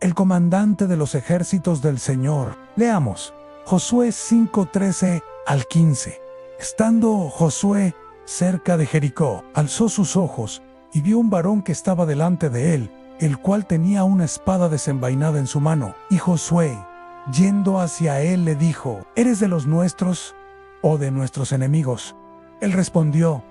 el comandante de los ejércitos del Señor. Leamos Josué 5:13 al 15. Estando Josué cerca de Jericó, alzó sus ojos y vio un varón que estaba delante de él, el cual tenía una espada desenvainada en su mano. Y Josué, yendo hacia él, le dijo: ¿Eres de los nuestros o de nuestros enemigos? Él respondió: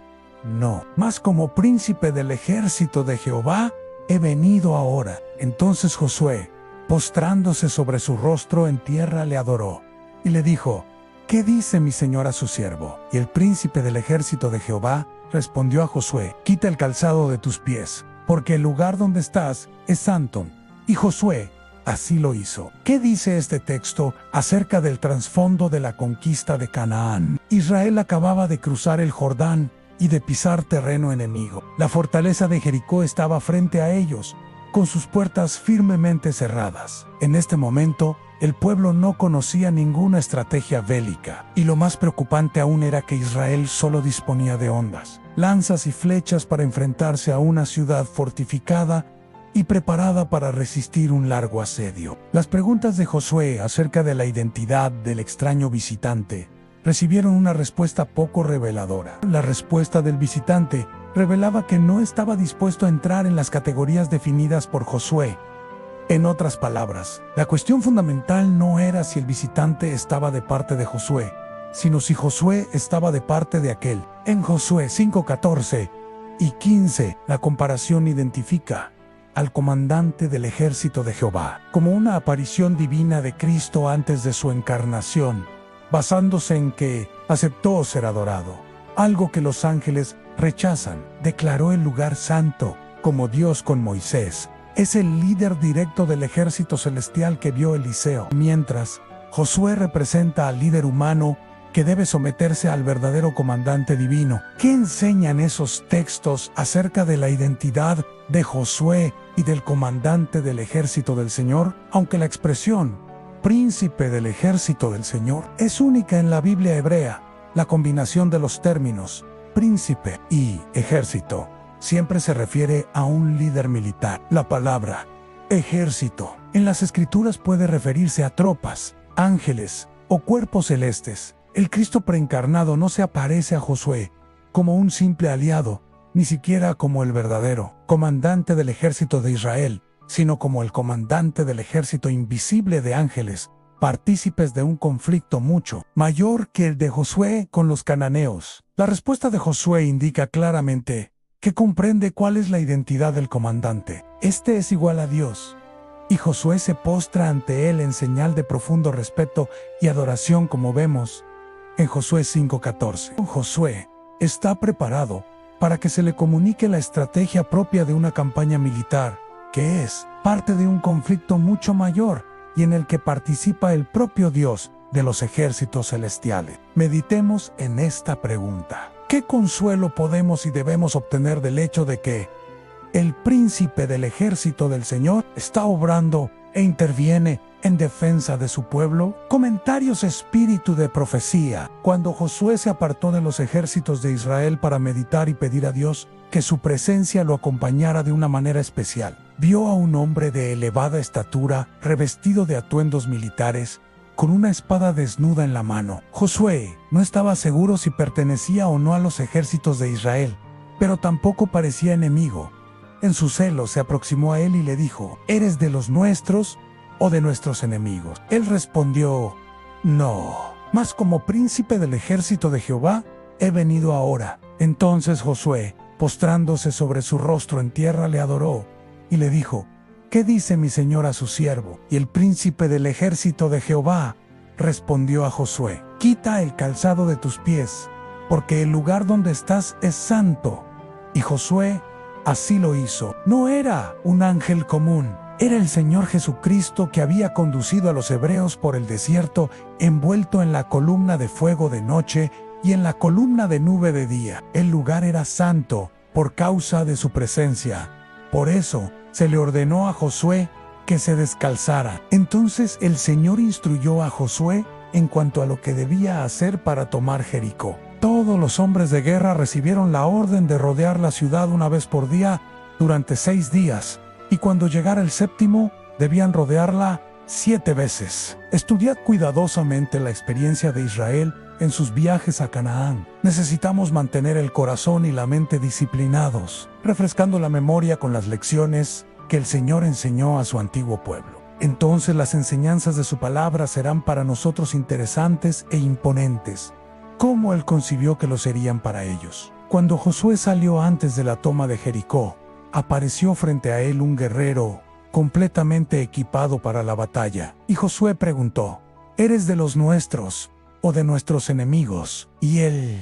No, mas como príncipe del ejército de Jehová he venido ahora. Entonces Josué, postrándose sobre su rostro en tierra, le adoró y le dijo: ¿Qué dice mi señor a su siervo? Y el príncipe del ejército de Jehová respondió a Josué: Quita el calzado de tus pies, porque el lugar donde estás es santo. Y Josué así lo hizo. ¿Qué dice este texto acerca del trasfondo de la conquista de Canaán? Israel acababa de cruzar el Jordán y de pisar terreno enemigo. La fortaleza de Jericó estaba frente a ellos, con sus puertas firmemente cerradas. En este momento, el pueblo no conocía ninguna estrategia bélica, y lo más preocupante aún era que Israel solo disponía de hondas, lanzas y flechas para enfrentarse a una ciudad fortificada y preparada para resistir un largo asedio. Las preguntas de Josué acerca de la identidad del extraño visitante recibieron una respuesta poco reveladora. La respuesta del visitante revelaba que no estaba dispuesto a entrar en las categorías definidas por Josué. En otras palabras, la cuestión fundamental no era si el visitante estaba de parte de Josué, sino si Josué estaba de parte de aquel. En Josué 5:14 y 15, la comparación identifica al comandante del ejército de Jehová como una aparición divina de Cristo antes de su encarnación, basándose en que aceptó ser adorado, algo que los ángeles rechazan. Declaró el lugar santo como Dios con Moisés. Es el líder directo del ejército celestial que vio Eliseo, mientras Josué representa al líder humano que debe someterse al verdadero comandante divino. ¿Qué enseñan esos textos acerca de la identidad de Josué y del comandante del ejército del Señor? Aunque la expresión príncipe del ejército del Señor es única en la Biblia hebrea, la combinación de los términos príncipe y ejército siempre se refiere a un líder militar. La palabra ejército en las Escrituras puede referirse a tropas, ángeles o cuerpos celestes. El Cristo preencarnado no se aparece a Josué como un simple aliado, ni siquiera como el verdadero comandante del ejército de Israel, sino como el comandante del ejército invisible de ángeles, partícipes de un conflicto mucho mayor que el de Josué con los cananeos. La respuesta de Josué indica claramente que comprende cuál es la identidad del comandante. Este es igual a Dios, y Josué se postra ante él en señal de profundo respeto y adoración, como vemos en Josué 5:14. Josué está preparado para que se le comunique la estrategia propia de una campaña militar, que es parte de un conflicto mucho mayor y en el que participa el propio Dios de los ejércitos celestiales. Meditemos en esta pregunta. ¿Qué consuelo podemos y debemos obtener del hecho de que el príncipe del ejército del Señor está obrando e interviene en defensa de su pueblo? Comentarios espíritu de profecía. Cuando Josué se apartó de los ejércitos de Israel para meditar y pedir a Dios que su presencia lo acompañara de una manera especial, vio a un hombre de elevada estatura, revestido de atuendos militares, con una espada desnuda en la mano. Josué no estaba seguro si pertenecía o no a los ejércitos de Israel, pero tampoco parecía enemigo. En su celo se aproximó a él y le dijo: ¿Eres de los nuestros o de nuestros enemigos? Él respondió: No, mas como príncipe del ejército de Jehová he venido ahora. Entonces Josué, postrándose sobre su rostro en tierra, le adoró y le dijo: ¿Qué dice mi señor a su siervo? Y el príncipe del ejército de Jehová respondió a Josué: Quita el calzado de tus pies, porque el lugar donde estás es santo. Y Josué así lo hizo. No era un ángel común, era el Señor Jesucristo que había conducido a los hebreos por el desierto, envuelto en la columna de fuego de noche y en la columna de nube de día. El lugar era santo por causa de su presencia. Por eso se le ordenó a Josué que se descalzara. Entonces el Señor instruyó a Josué en cuanto a lo que debía hacer para tomar Jericó. Todos los hombres de guerra recibieron la orden de rodear la ciudad una vez por día durante 6 días, y cuando llegara el séptimo, Debían rodearla 7 veces. Estudiad cuidadosamente la experiencia de Israel en sus viajes a Canaán. Necesitamos mantener el corazón y la mente disciplinados, refrescando la memoria con las lecciones que el Señor enseñó a su antiguo pueblo. Entonces las enseñanzas de su palabra serán para nosotros interesantes e imponentes, como Él concibió que lo serían para ellos. Cuando Josué salió antes de la toma de Jericó, apareció frente a él un guerrero completamente equipado para la batalla. Y Josué preguntó: ¿eres de los nuestros o de nuestros enemigos? Y él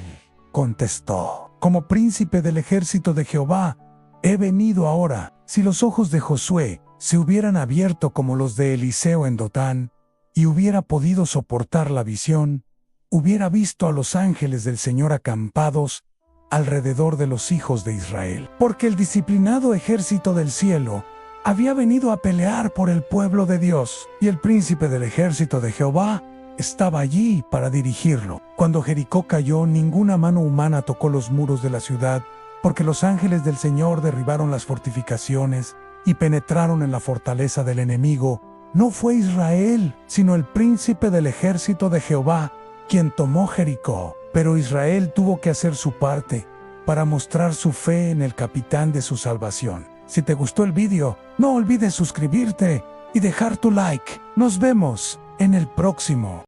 contestó: como príncipe del ejército de Jehová, he venido ahora. Si los ojos de Josué se hubieran abierto como los de Eliseo en Dotán, y hubiera podido soportar la visión, hubiera visto a los ángeles del Señor acampados alrededor de los hijos de Israel. Porque el disciplinado ejército del cielo había venido a pelear por el pueblo de Dios, y el príncipe del ejército de Jehová estaba allí para dirigirlo. Cuando Jericó cayó, ninguna mano humana tocó los muros de la ciudad, porque los ángeles del Señor derribaron las fortificaciones y penetraron en la fortaleza del enemigo. No fue Israel, sino el príncipe del ejército de Jehová, quien tomó Jericó. Pero Israel tuvo que hacer su parte para mostrar su fe en el capitán de su salvación. Si te gustó el vídeo, no olvides suscribirte y dejar tu like. Nos vemos en el próximo.